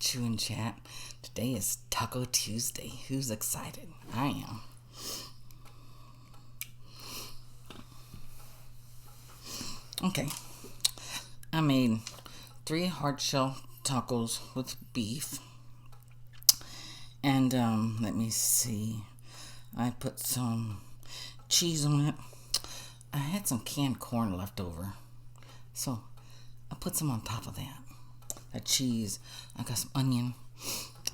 Chew&Chat. Today is Taco Tuesday. Who's excited? I am. Okay. I made 3 hard shell tacos with beef. And let me see. I put some cheese on it. I had some canned corn left over, so I put some on top of that cheese. I got some onion,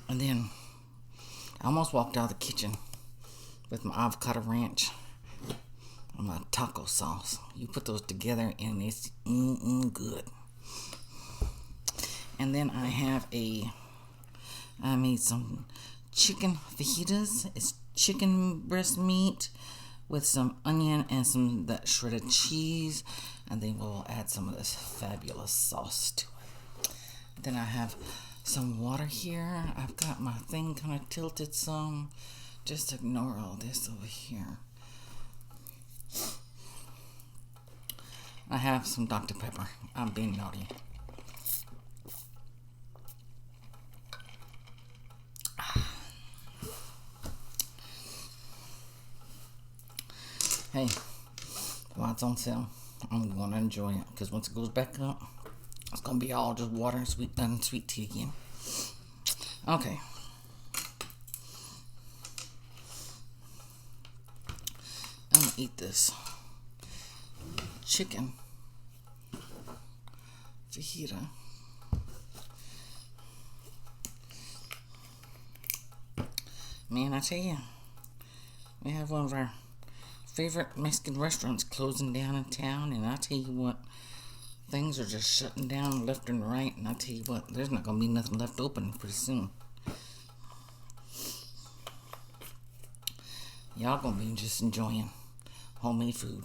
and then I almost walked out of the kitchen with my avocado ranch and my taco sauce. You put those together and it's good. And then I made some chicken fajitas. It's chicken breast meat with some onion and some that shredded cheese, and then we'll add some of this fabulous sauce to it. Then I have some water here. I've got my thing kind of tilted some. Just ignore all this over here. I have some Dr. Pepper. I'm being naughty. Hey, while it's on sale, I'm going to enjoy it, because once it goes back up, it's going to be all just water and sweet tea again. Okay. I'm going to eat this chicken fajita. Man, I tell you, we have one of our favorite Mexican restaurants closing down in town, and I tell you what, things are just shutting down left and right, and I tell you what, there's not gonna be nothing left open pretty soon. Y'all gonna be just enjoying homemade food.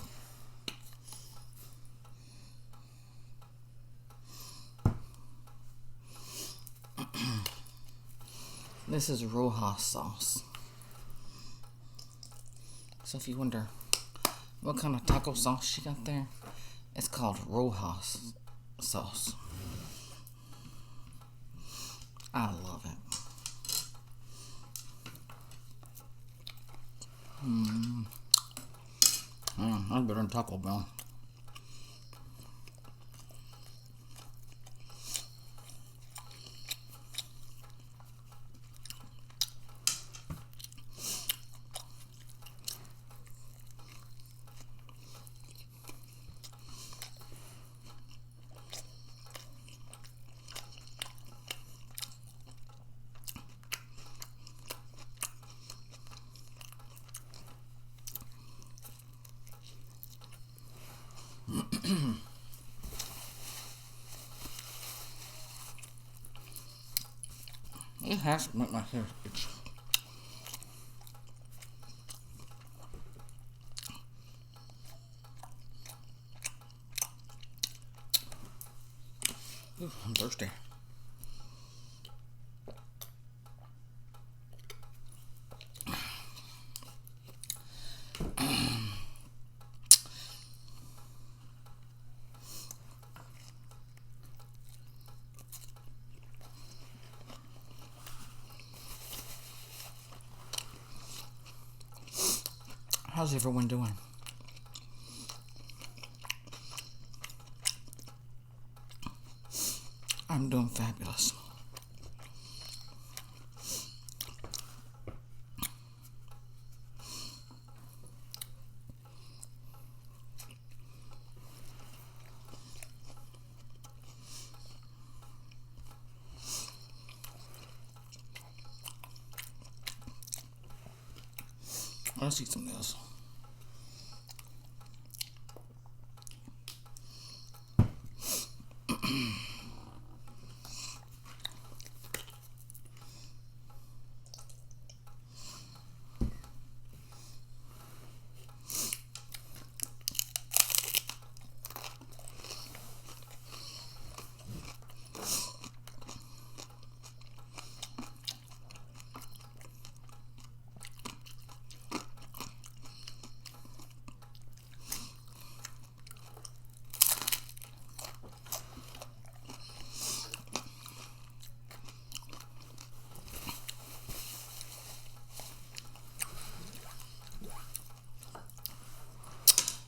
This is Rojas sauce. So if you wonder what kind of taco sauce she got there, it's called Rojas sauce. I love it. That's better than Taco Bell. It has to make my hair itch. Ooh, I'm thirsty. How's everyone doing? I'm doing fabulous. Let's eat some of this.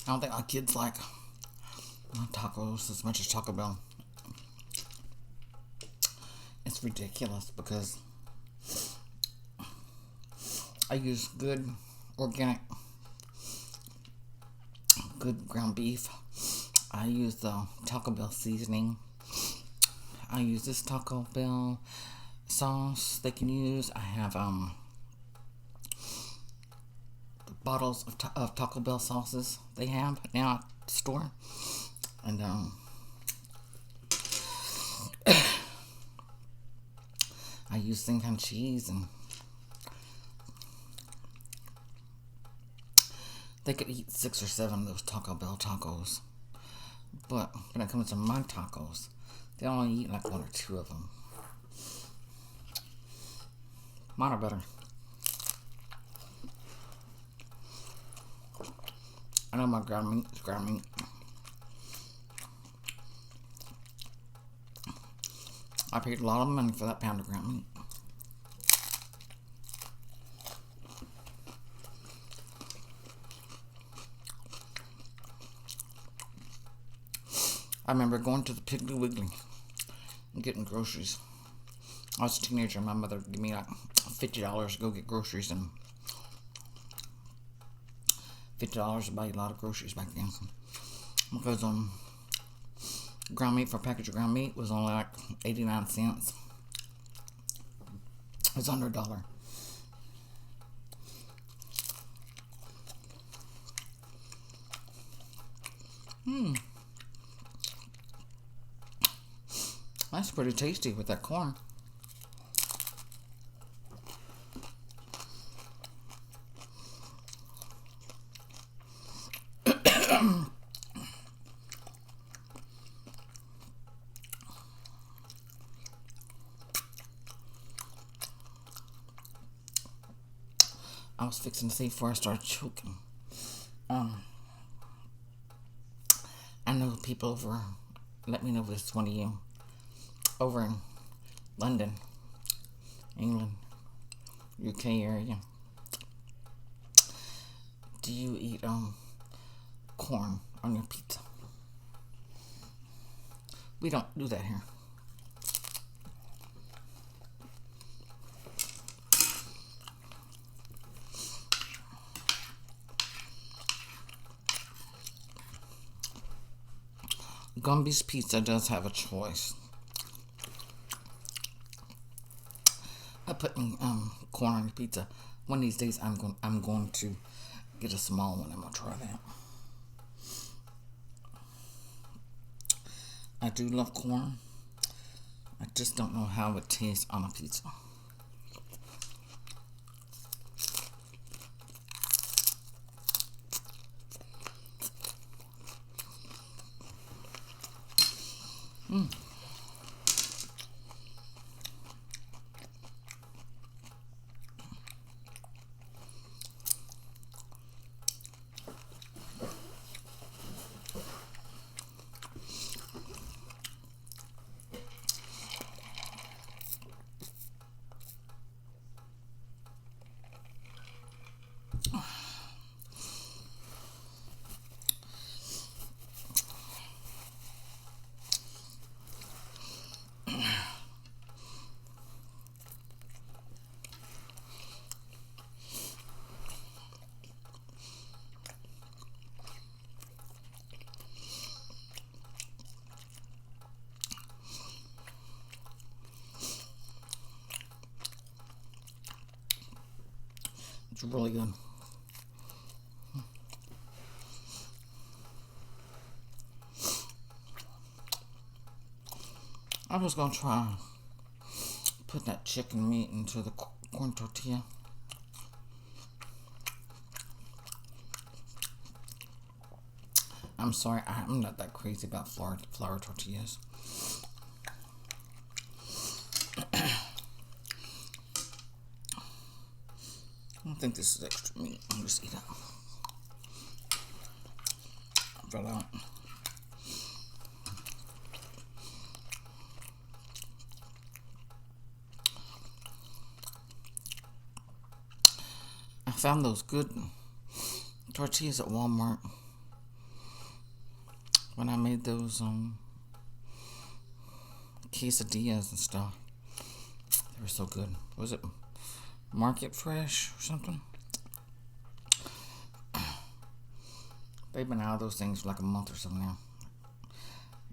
I don't think my kids like tacos as much as Taco Bell. It's ridiculous because I use good organic, good ground beef. I use the Taco Bell seasoning. I use this Taco Bell sauce they can use. I have bottles of Taco Bell sauces they have now at the store. And I use same kind of cheese, and they could eat 6 or 7 of those Taco Bell tacos. But when it comes to my tacos, they only eat like 1 or 2 of them. Mine are better. I know my ground meat is ground meat. I paid a lot of money for that pound of ground meat. I remember going to the Piggly Wiggly and getting groceries. I was a teenager. My mother would give me like $50 to go get groceries, and $50 to buy a lot of groceries back then. Because ground meat for a package of ground meat was only like 89 cents. It was under $1. That's pretty tasty with that corn. I was fixing to say before I started choking. I know people over, let me know if it's one of you, over in London, England, UK area. Do you eat corn on your pizza? We don't do that here. Gumby's Pizza does have a choice. I put corn on the pizza. One of these days, I'm going to get a small one. I'm gonna try that. I do love corn. I just don't know how it tastes on a pizza. It's really good. I was gonna try put that chicken meat into the corn tortilla. I'm sorry, I'm not that crazy about flour tortillas. I don't think this is extra meat. I'll just eat it. Fell out. I found those good tortillas at Walmart. when I made those quesadillas and stuff. They were so good. Was it Market Fresh or something? They've been out of those things for like a month or so now.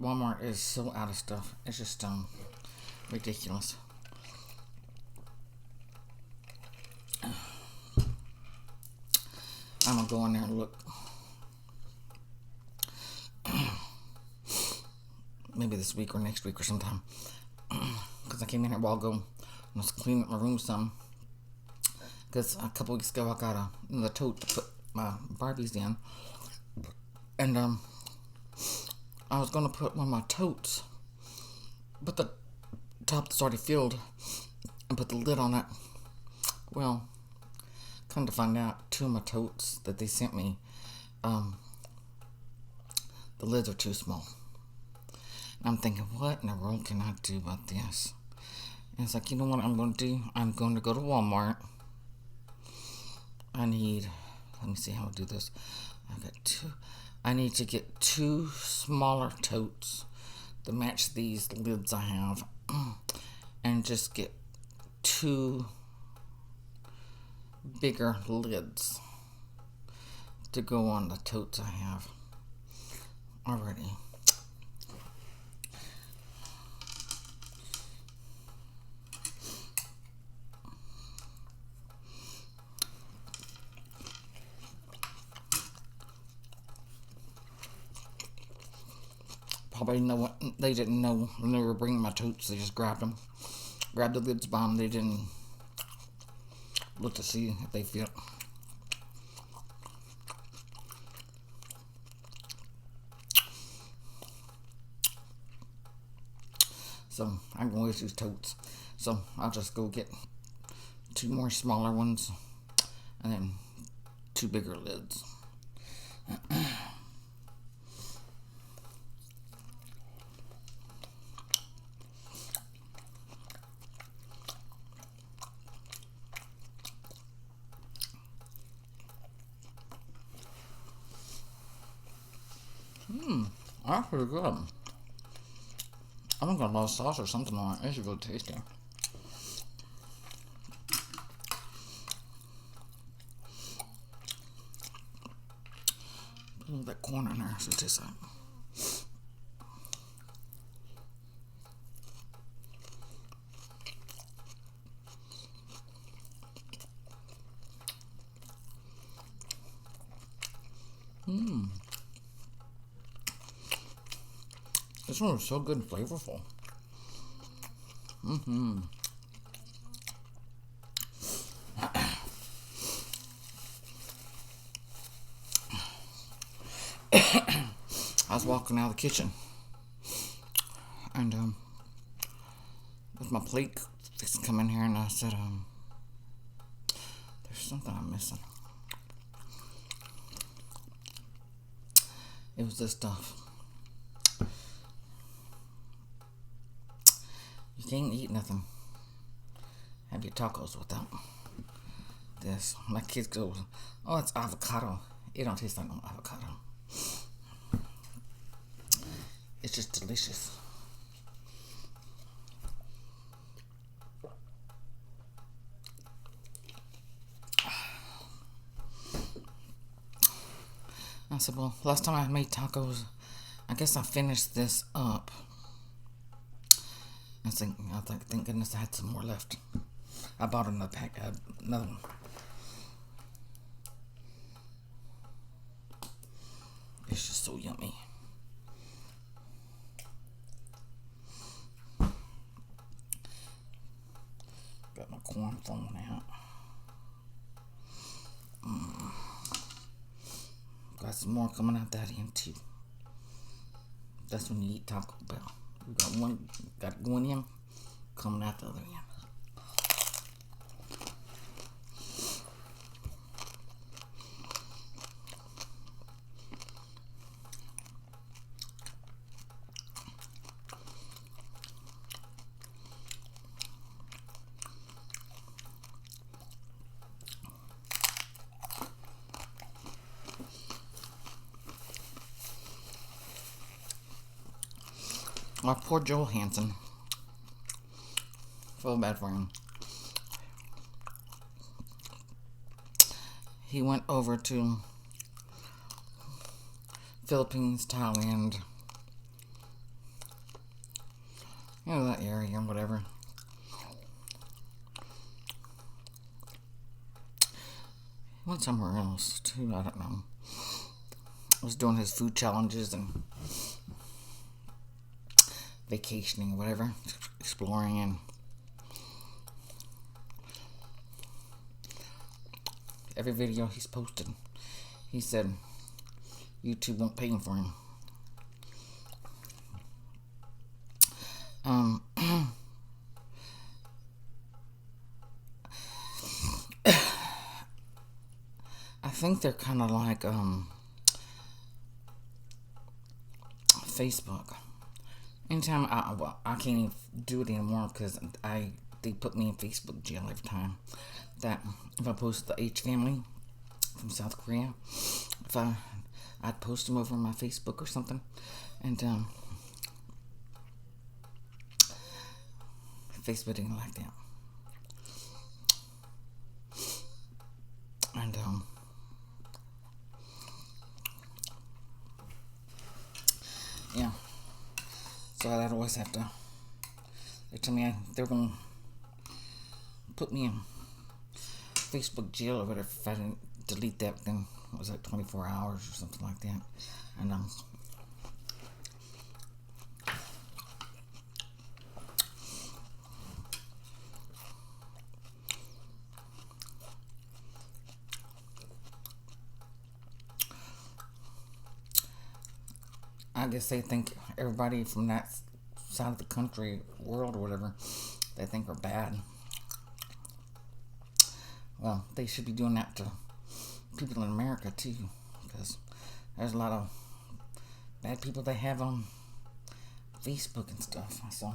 Walmart is so out of stuff. It's just ridiculous. I'm gonna go in there and look. Maybe this week or next week or sometime. Because I came in here a while ago and was cleaning up my room some. Because a couple weeks ago I got another tote to put my Barbies in. And I was going to put one of my totes, but the top that's already filled, and put the lid on it. Well, come to find out, two of my totes that they sent me, the lids are too small. And I'm thinking, what in the world can I do about this? And it's like, you know what I'm going to do? I'm going to go to Walmart. Let me see how I'll do this. I need to get two smaller totes to match these lids I have. And just get two bigger lids to go on the totes I have already. Probably know what they didn't know when they were bringing my totes. They just grabbed the lids by them. They didn't look to see if they fit. So I can always use totes. So I'll just go get two more smaller ones and then two bigger lids. That's pretty good. I think I got a lot of sauce or something on it. It's really tasty. Put a little that corn in there so it tastes like. This one was so good and flavorful. I was walking out of the kitchen and with my plate fixing to come in here, and I said, there's something I'm missing. It was this stuff. You can't eat nothing. Have your tacos without this. My kids go, oh, it's avocado. It don't taste like no avocado. It's just delicious. I said, well, last time I made tacos, I guess I finished this up. I think, thank goodness I had some more left. I bought another pack, another one. It's just so yummy. Got my corn falling out. Got some more coming out that end too. That's when you eat Taco Bell. We got one going in, coming out the other end. Oh, poor Joel Hansen. Feel bad for him. He went over to Philippines, Thailand, that area, whatever. He went somewhere else too, I don't know. Was doing his food challenges and vacationing, whatever, exploring, and every video he's posted, he said YouTube won't pay him for him. I think they're kind of like Facebook. Anytime I can't even do it anymore because they put me in Facebook jail every time. That if I post the H family from South Korea, if I'd post them over on my Facebook or something, and Facebook didn't like that, and yeah. So I'd always have to. They tell me they're gonna put me in Facebook jail or whatever if I didn't delete that within, what was it, 24 hours or something like that. And I guess they think everybody from that side of the country, world, or whatever, they think are bad. Well, they should be doing that to people in America too, because there's a lot of bad people they have on Facebook and stuff. So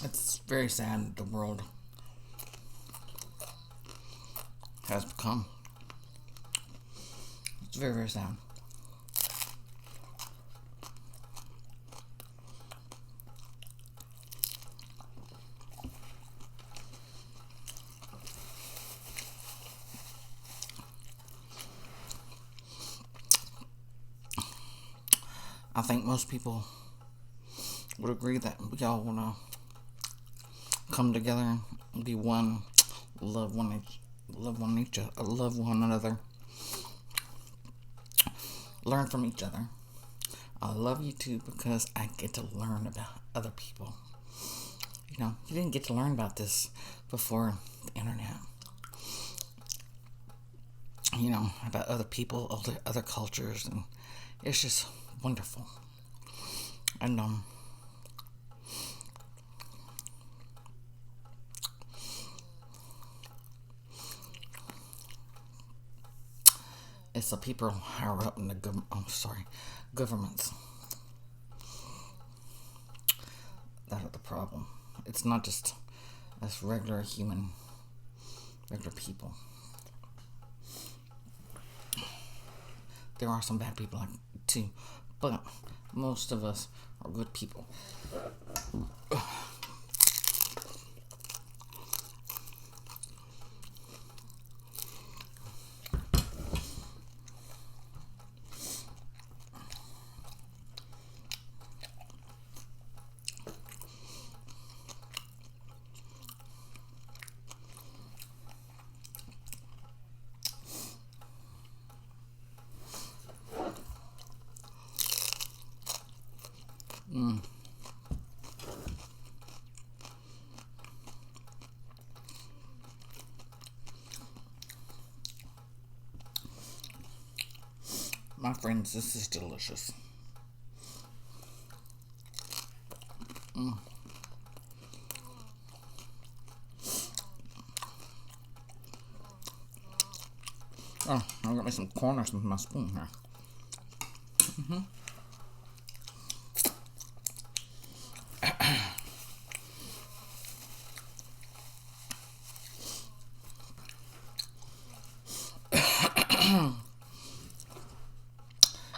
it's very sad the world has become. It's very, very sad. I think most people would agree that we all want to come together and be one, love one another, learn from each other. I love you too because I get to learn about other people. You didn't get to learn about this before the internet. About other people, other cultures, and it's just wonderful. And it's the people higher up in the governments that are the problem. It's not just us regular people. There are some bad people too, but most of us are good people. My friends, this is delicious. Oh, I got me some corners with my spoon here.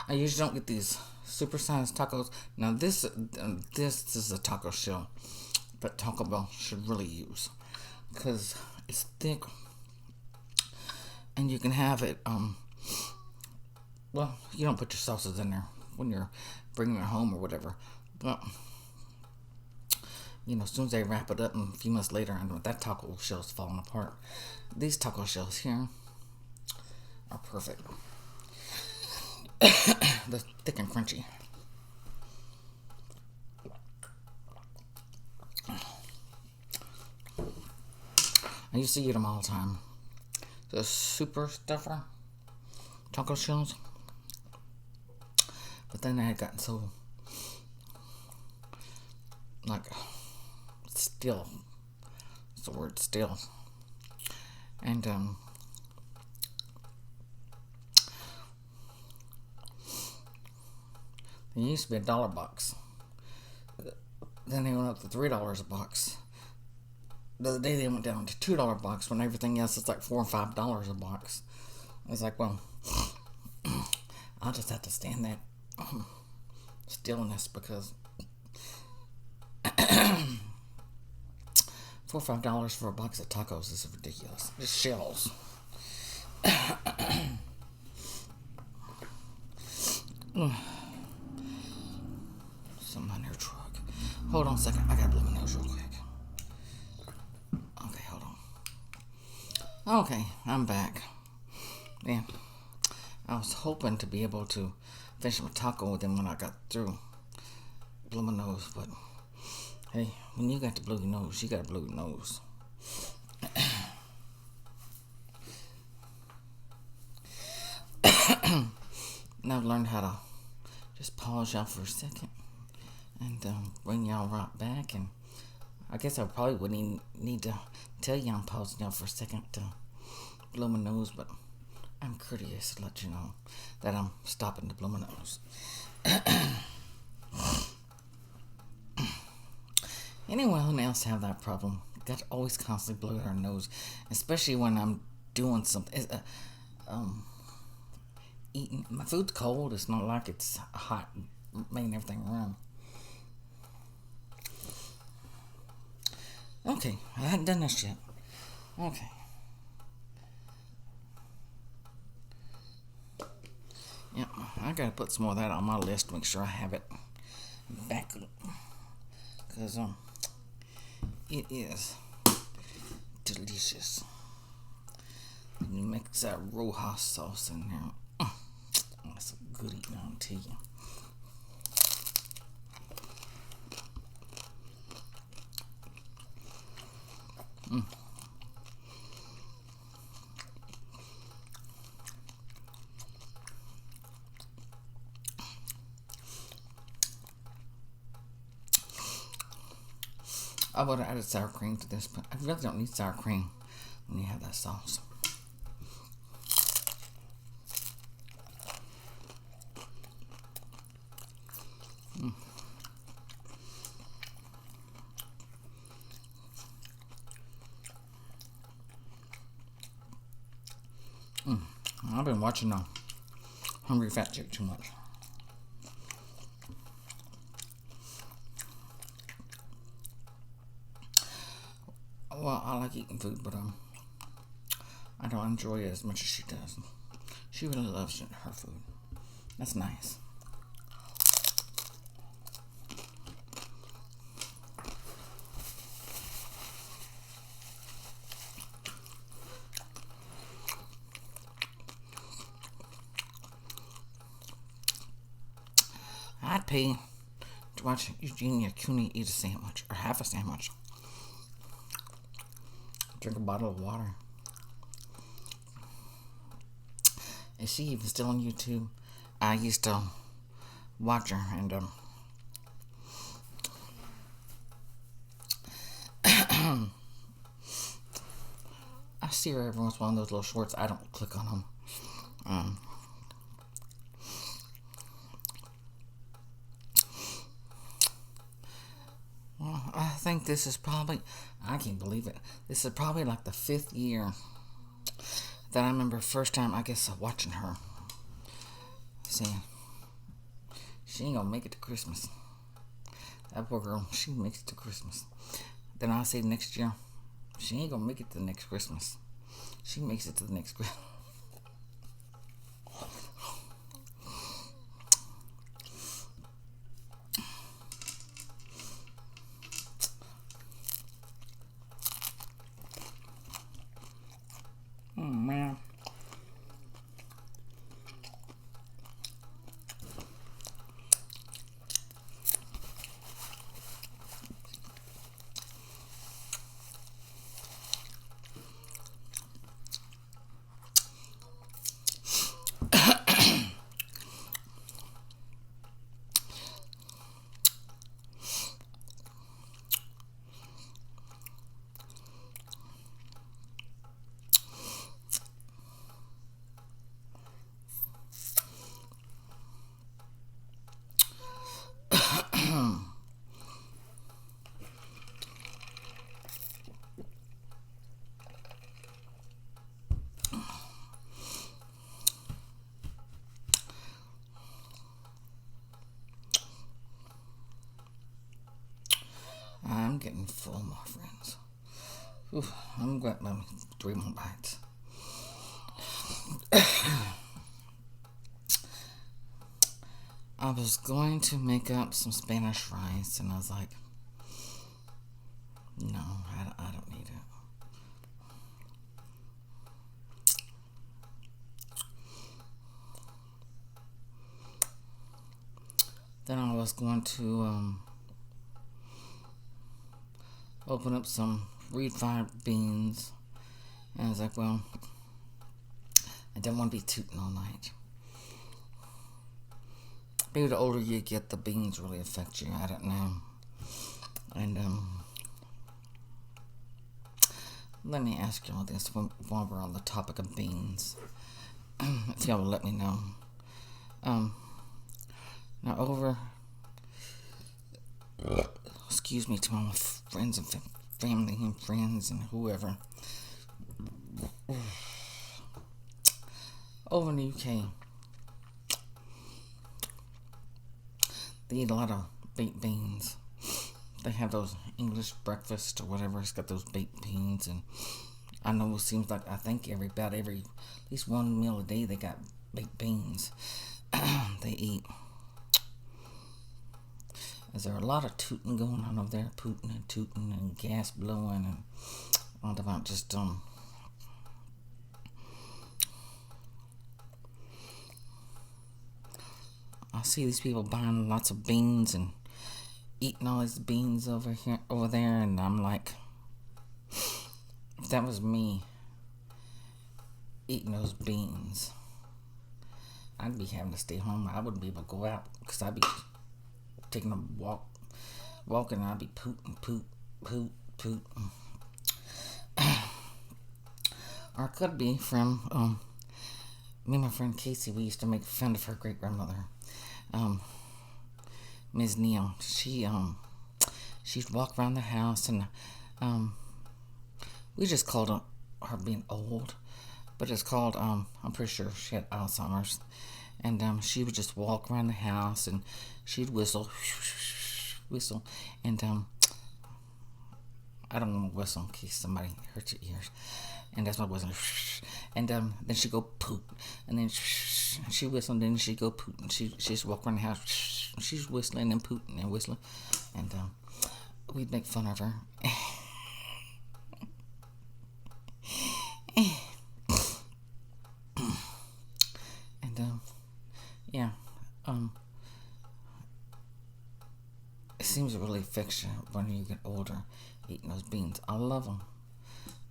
I usually don't get these super-sized tacos. Now this is a taco shell that Taco Bell should really use because it's thick and you can have it. Well, you don't put your sauces in there when you're bringing it home or whatever, but as soon as they wrap it up, and a few months later, and that taco shell's falling apart. These taco shells here are perfect. They're thick and crunchy. I used to eat them all the time. The super stuffer taco shells. But then I had gotten so still. It's the word still. And it used to be $1 box. Then they went up to $3 a box. The other day they went down to $2 box when everything else is like $4 or $5 a box. I was like, well, I'll just have to stand that stillness because $4 or $5 for a box of tacos is ridiculous. Just shells. Something on their truck. Hold on a second. I gotta blow my nose real quick. Okay, hold on. Okay, I'm back. Man, I was hoping to be able to finish my taco with them when I got through. Blow my nose, but hey, when you got to blow your nose, you gotta blow your nose. Now I've learned how to just pause y'all for a second and bring y'all right back. And I guess I probably wouldn't need to tell y'all I'm pausing y'all for a second to blow my nose, but I'm courteous to let you know that I'm stopping to blow my nose. Anyone else have that problem? Got to always constantly blow their nose, especially when I'm doing something. Eating my food's cold. It's not like it's hot, making everything wrong. Okay, I hadn't done this yet. Okay. Yep, I gotta put some more of that on my list to make sure I have it back up. Because it is delicious. And you mix that Rojas sauce in there. That's a good eating, I'll tell you. I would have added sour cream to this, but I really don't need sour cream when you have that sauce. I've been watching Hungry Fat Chick too much. Well, I like eating food, but I don't enjoy it as much as she does. She really loves her food. That's nice. I'd pay to watch Eugenia Cooney eat a sandwich, or half a sandwich. Drink a bottle of water. Is she even still on YouTube? I used to watch her, and I see her every once in a while in those little shorts. I don't click on them. Well, I think this is probably, I can't believe it. This is probably like the 5th year Then I remember first time, I guess, watching her saying, she ain't gonna make it to Christmas. That poor girl, she makes it to Christmas. Then I'll say next year, she ain't gonna make it to the next Christmas. She makes it to the next Christmas. Oh, man. I'm getting full, my friends. Ooh, I'm going to 3 more bites. I was going to make up some Spanish rice, and I was like, no, I don't need it. Then I was going to open up some refried beans, and I was like, well, I don't want to be tooting all night. Maybe the older you get, the beans really affect you. I don't know. And let me ask you all this while we're on the topic of beans. If y'all will let me know. Now over, excuse me, to my friends and family and friends and whoever. Over in the UK, they eat a lot of baked beans. They have those English breakfast or whatever. It's got those baked beans, and I know it seems like at least one meal a day they got baked beans. They eat. Is there a lot of tooting going on over there? Pooting and tooting and gas blowing and all about just I see these people buying lots of beans and eating all these beans over there, and I'm like, if that was me eating those beans, I'd be having to stay home. I wouldn't be able to go out because I'd be taking a walking, and I'd be poot. Or it could be from me and my friend Casey. We used to make fun of her great grandmother, Ms. Neal. She'd walk around the house, and we just called her being old, but it's called I'm pretty sure she had Alzheimer's, and she would just walk around the house, and she'd whistle, and I don't want to whistle in case somebody hurts your ears, and that's why I wasn't. And then she'd go poop, and then she whistled, and then she'd go poop, and she just walk around the house. She's whistling and pooting and whistling, and we'd make fun of her. And yeah, it seems to really affect you when you get older, eating those beans. I love them,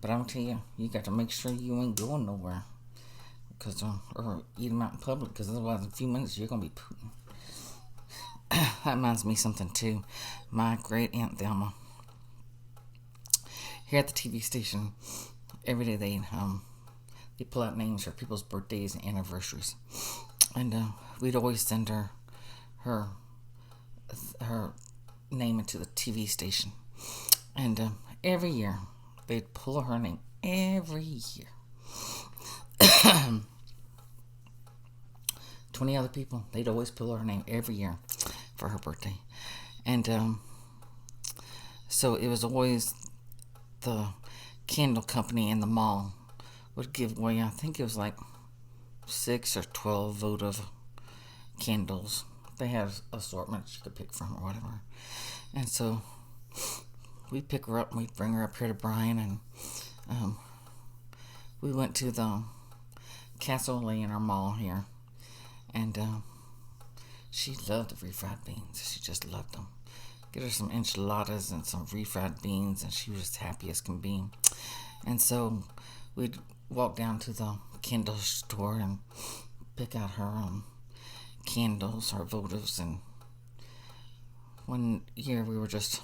but I'm tell you, you got to make sure you ain't going nowhere, or eat them out in public, because otherwise in a few minutes you're gonna be pooting. That reminds me of something too. My great aunt Thelma, here at the TV station, every day they pull out names for people's birthdays and anniversaries, and we'd always send her name into the TV station, and every year they'd pull her name every year. 20 other people. They'd always pull her name every year for her birthday. And so it was always the candle company in the mall would give away, I think it was like 6 or 12 votive candles. They had assortments you could pick from or whatever. And so we'd pick her up and we'd bring her up here to Brian, and we went to the Castle in our mall here, and she loved the refried beans. She just loved them. Get her some enchiladas and some refried beans, and she was as happy as can be. And so we'd walk down to the candle store and pick out her candles, her votives. And one year we were just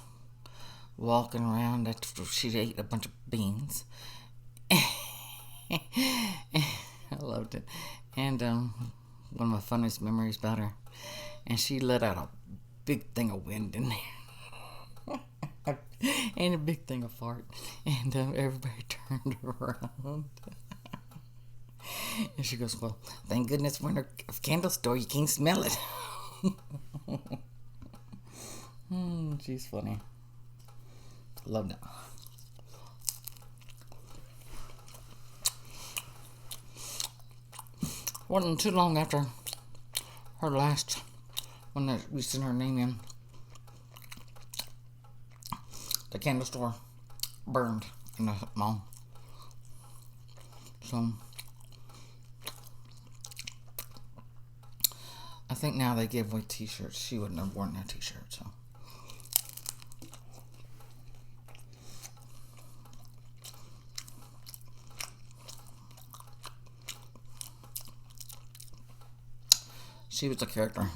walking around after she ate a bunch of beans. I loved it. And one of my funniest memories about her, and she let out a big thing of wind in there. And a big thing of fart. And everybody turned around. And she goes, well, thank goodness we're in a candle store. You can't smell it. She's funny. Loved it. Wasn't too long after her last one that we sent her name in, the candle store burned in the mall. So I think now they give away t-shirts. She wouldn't have worn that t-shirt, so. She was a character.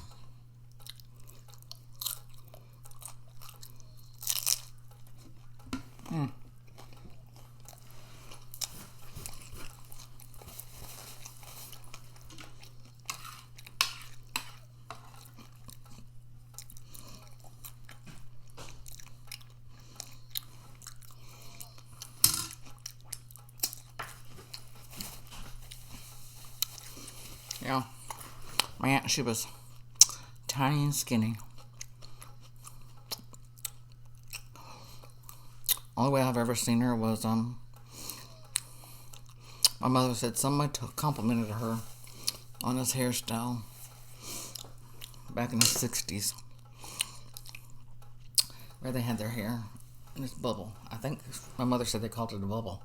Yeah. My aunt, she was tiny and skinny. Only way I've ever seen her was my mother said somebody complimented her on his hairstyle back in the 60s, where they had their hair in this bubble. I think my mother said they called it a bubble.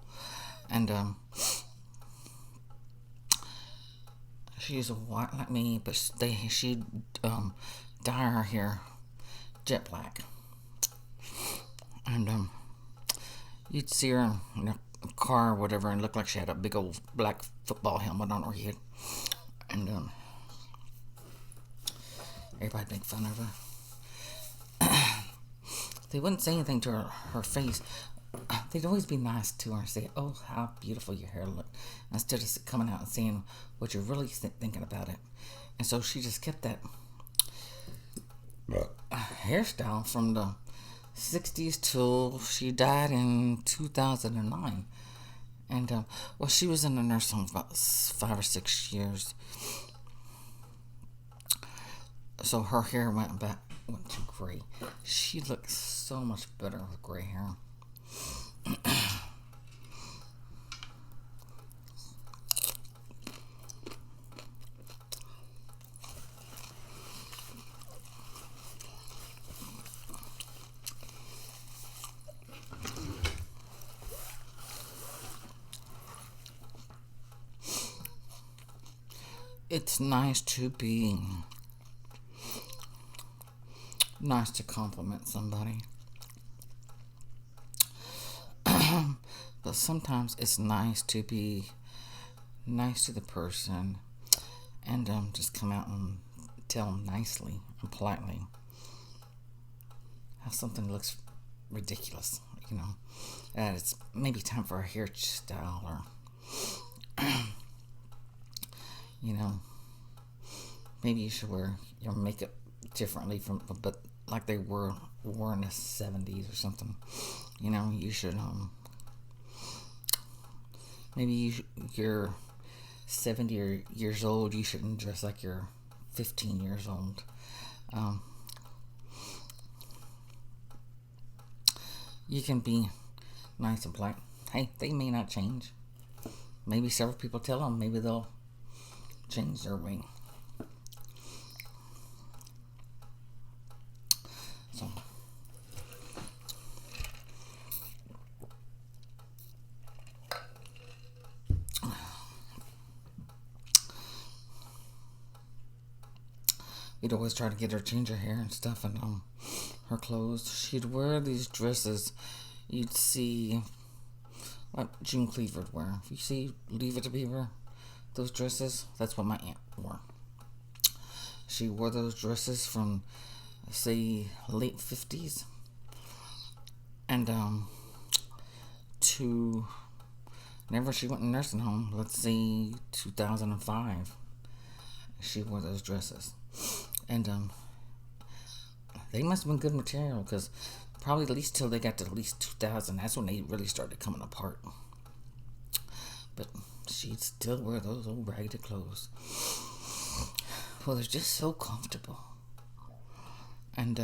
And she's white like me, but she'd dye her hair jet black. And you'd see her in a car or whatever and look like she had a big old black football helmet on her head. And everybody'd make fun of her. They wouldn't say anything to her face. They'd always be nice to her and say, oh, how beautiful your hair looked, instead of coming out and saying what you're really thinking about it. And so she just kept that hairstyle from the 60s till she died in 2009. And well, she was in the nursing home for about 5 or 6 years, so her hair went to gray. She looked so much better with gray hair. It's nice to compliment somebody. But sometimes it's nice to be nice to the person and just come out and tell them nicely and politely how something looks ridiculous, that it's maybe time for a hairstyle, or maybe you should wear your makeup differently but like they wore in the 70s or something. You should maybe your 70 years old, you shouldn't dress like you're 15 years old. You can be nice and polite. Hey, they may not change. Maybe several people tell them. Maybe they'll change their way. So, we'd always try to get her to change her hair and stuff, and her clothes. She'd wear these dresses you'd see what June Cleaver would wear. If you see Leave It to Beaver, those dresses, that's what my aunt wore. She wore those dresses from, say, late 50s and to whenever she went in nursing home, let's say 2005, she wore those dresses. And they must have been good material, because probably at least till they got to at least 2000, that's when they really started coming apart. But she'd still wear those old ragged clothes. Well, they're just so comfortable. And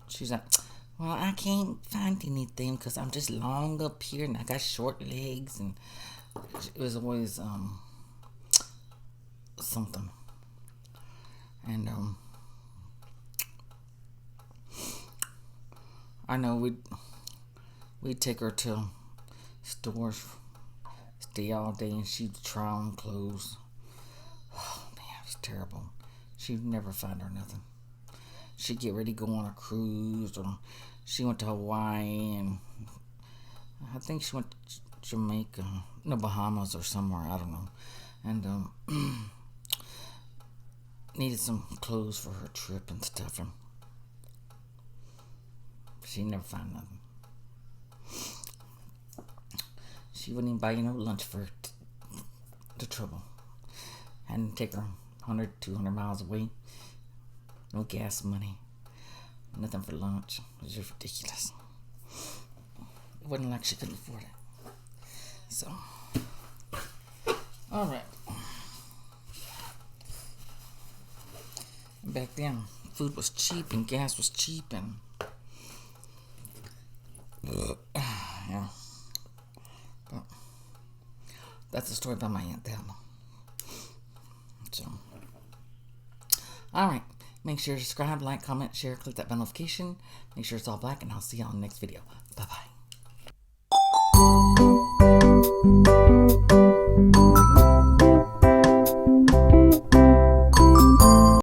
she's like, well, I can't find anything because I'm just long up here and I got short legs. And it was always something. And I know we'd take her to stores, stay all day, and she'd try on clothes. Oh man, it was terrible. She'd never find her nothing. She'd get ready to go on a cruise, or she went to Hawaii, and I think she went to Jamaica, no, Bahamas or somewhere, I don't know. And needed some clothes for her trip and stuff, and she never found nothing. She wouldn't even buy you no lunch for the trouble. Had to take her 100, 200 miles away. No gas money. Nothing for lunch. It was just ridiculous. It wasn't like she couldn't afford it. So, alright. Back then, food was cheap and gas was cheap, and yeah. But that's the story about my Aunt Thelma. So, alright. Make sure to subscribe, like, comment, share, click that bell notification. Make sure it's all black, and I'll see y'all in the next video. Bye-bye.